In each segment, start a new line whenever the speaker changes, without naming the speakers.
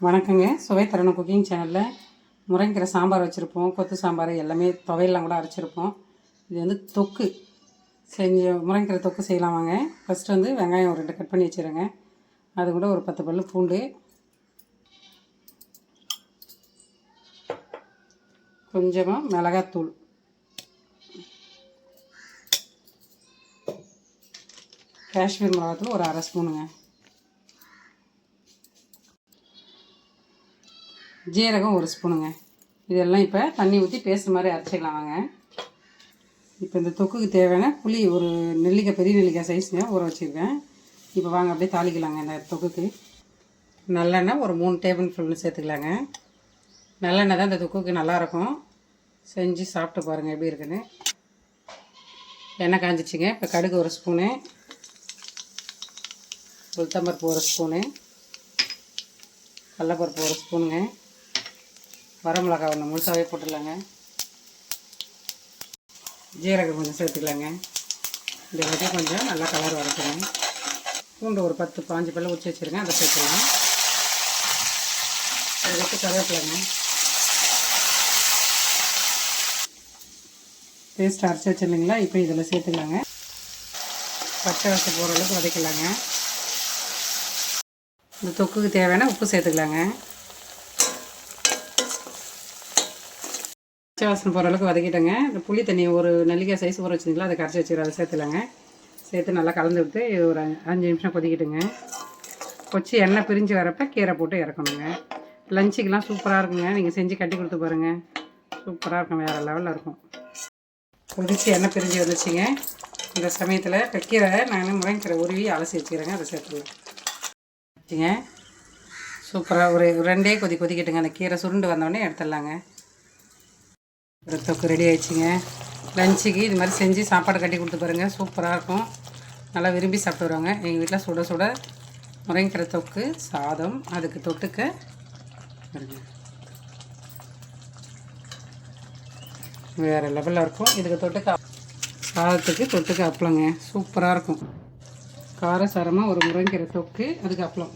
வணக்கங்க. சுவை தரணும் குக்கிங் சேனலில் முருங்கைக்கீரை சாம்பார் வச்சுருப்போம். கொத்து சாம்பார் எல்லாமே துவையெல்லாம் கூட அரைச்சிருப்போம். இது வந்து தொக்கு முருங்கைக்கீரை தொக்கு செய்யலாம் வாங்க. ஃபஸ்ட்டு வந்து வெங்காயம் ஒரு 2 கட் பண்ணி வச்சுருங்க. அது கூட ஒரு 10 பல் பூண்டு, கொஞ்சமாக மிளகாத்தூள், காஷ்மீர் மிளகாத்தூள் ஒரு 1/2 ஸ்பூனுங்க, ஜீரகம் 1 ஸ்பூனுங்க. இதெல்லாம் இப்போ தண்ணி ஊற்றி பேஸ்ட் மாதிரி அரைச்சிக்கலாம் வாங்க. இப்போ இந்த தொக்குக்கு தேவையான புளி ஒரு நெல்லிக்காய், பெரிய நெல்லிக்காய் சைஸுங்க ஊற வச்சுருக்கேன். இப்போ வாங்க அப்படியே தாளிக்கலாங்க. இந்த தொக்குக்கு நல்லெண்ணெய் ஒரு 3 டேபிள் ஸ்பூன் சேர்த்துக்கலாங்க. நல்லெண்ணெய் தான் இந்த தொக்குக்கு நல்லாயிருக்கும். செஞ்சு சாப்பிட்டு பாருங்கள் எப்படி இருக்குன்னு. எண்ணெய் காஞ்சிச்சிங்க. இப்போ கடுகு 1 ஸ்பூனு, உளுத்தம்பருப்பு 1 ஸ்பூனு, கடலப்பருப்பு 1 ஸ்பூனுங்க, வரமிளகாய் 1 முழுசாகவே போட்டுடலாங்க. ஜீரகம் கொஞ்சம் சேர்த்துக்கலாங்க. இந்த வகை கொஞ்சம் நல்லா கலர் வரட்டுங்க. பூண்டு ஒரு 10-15 பல்ல உரிச்சு வச்சுருங்க, அதை சேர்த்துக்கலாம். அதை வச்சு கருவேப்பிலைங்க. பேஸ்ட் அரைச்சி வச்சுருந்தீங்களா, இப்போ இதில் சேர்த்துக்கலாங்க. பச்சை வாசம் போகிற அளவுக்கு வதக்கலாங்க. இந்த தொக்குக்கு தேவையான உப்பு சேர்த்துக்கலாங்க. பச்சை வாசனை போகிற அளவுக்கு வதக்கிட்டேங்க. இந்த புளி தண்ணி ஒரு நெல்லிக்காய் சைஸ் ஊற வச்சுருந்தீங்களா, அதை கரைச்சி வச்சுக்கிறேன், அதை சேர்த்துலாங்க. சேர்த்து நல்லா கலந்து விட்டு ஒரு 5 நிமிஷம் கொதிக்கிட்டுங்க. கொச்சி எண்ணெய் பிரிஞ்சு வரப்போ கீரை போட்டு இறக்கணுங்க. லஞ்சுக்கெலாம் சூப்பராக இருக்குங்க. நீங்கள் செஞ்சு கட்டி கொடுத்து பாருங்கள், சூப்பராக இருக்கும், வேறு லெவலில் இருக்கும். கொதிச்சு எண்ணெய் பிரிஞ்சு வந்துச்சுங்க. இந்த சமயத்தில் இப்போ கீரை நான் முருங்கைக்கீரை உருவி அலசி வச்சுக்கிறேங்க, அதை சேர்த்துக்கலாம் வச்சுங்க. சூப்பராக ஒரு 2 கொதி கொதிக்கிட்டுங்க. அந்த கீரை சுருண்டு வந்தோடனே எடுத்துடலாங்க. ஒரு தொக்கு ரெடி ஆகிடுச்சிங்க. லஞ்சுக்கு இது மாதிரி செஞ்சு சாப்பாடு கட்டி கொடுத்து பாருங்கள், சூப்பராக இருக்கும். நல்லா விரும்பி சாப்பிட்டு வருவாங்க. எங்கள் வீட்டில் சுட சுட முருங்கைக்கீரை தொக்கு சாதம், அதுக்கு தொட்டுக்க பாருங்க, வேறு லெவலில் இருக்கும். இதுக்கு தொட்டுக்க சாதத்துக்கு தொட்டுக்க அப்பளங்க சூப்பராக இருக்கும். காரசாரமாக ஒரு முருங்கைக்கீரை தொக்கு, அதுக்கு அப்பளம்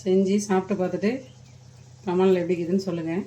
செஞ்சு சாப்பிட்டு பார்த்துட்டு கமெண்டில் எப்படி இருக்குதுன்னு சொல்லுங்கள்.